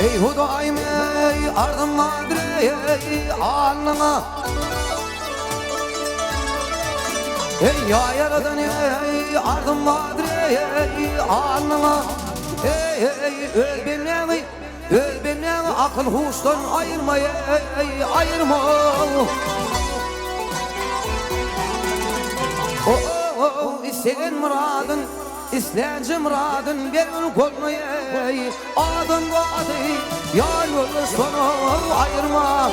Ey Hudaym ey ardım madre ey alnına. Ey ya yaradan ey ardım madre ey alnına. Ey öl beni akıl huştan ayırma ey ayırma. İsteyen muradın İslenci muradın verin kolunu ey adın vadı yar yolu sonu ayırma.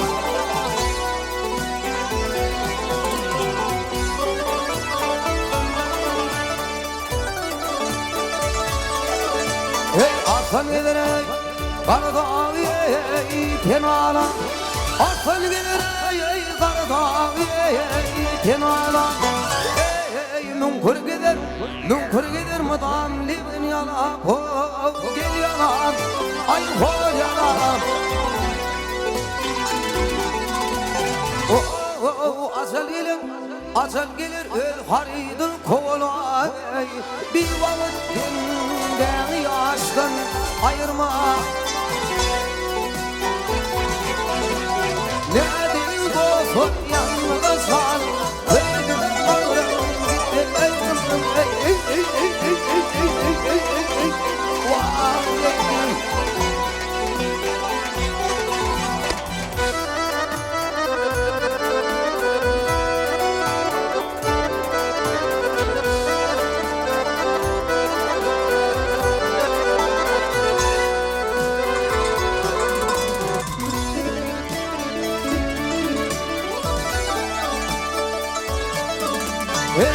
Ey arsan gelir ey Karadağ ey kenara. Arsan gelir ey Karadağ ey kenara. Nunkur gider madam libin yana ho gel yana ay ho yana. Acel gelir öl haridin kovalay. Bir vakit günden yaştan ayırma. Ne değil dostum yanımda sal.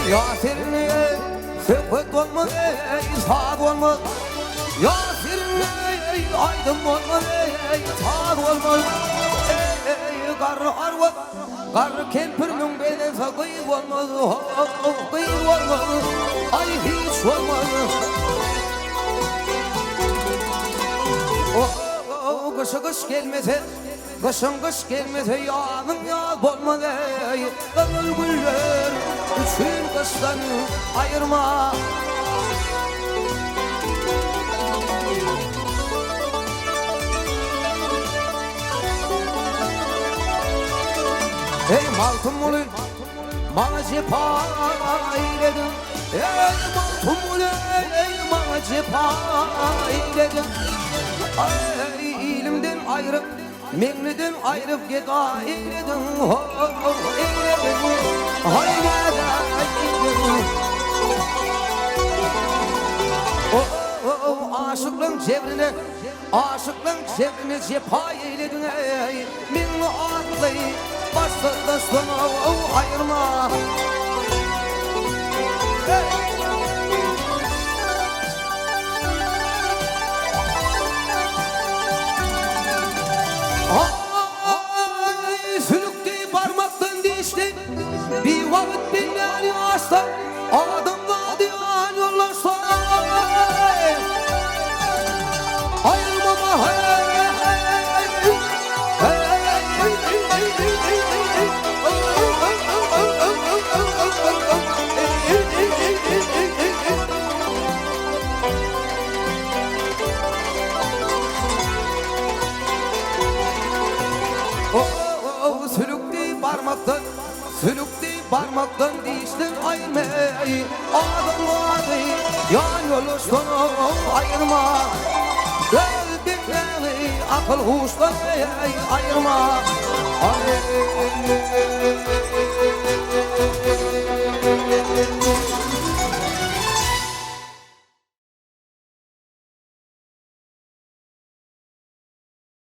Yaserin sökut olma sağ olma. Yaserin aydın olma sağ olma. Karı arva karı kempirinin bedese kıyık olmaz. Kıyık olmaz ay hiç olmaz. Kış gelmese kış gelmese yanım yaz olmadı. Ömür güller üçün kıştan ayırma. Ey maltum olun bana cepa eyledin. Ey maltum olun bana cepa eyledin. Ay ilimden ayrıp memleden ayrıp geda eyledin. Eyledin haygada eyledin. Aşıklığın cebrine cepa eyledin. Minni ağırlayı başlardan sonu ayırma. Sülüktü parmaktan dişti. Bir vakit beni açtı. Adımla diyan yollaştı. Ayrılmama sülüktü parmaktan diştin ayırmayı. Adım vardı yan yolu sonu ayırma. Öl beni akıl huştan ayırma.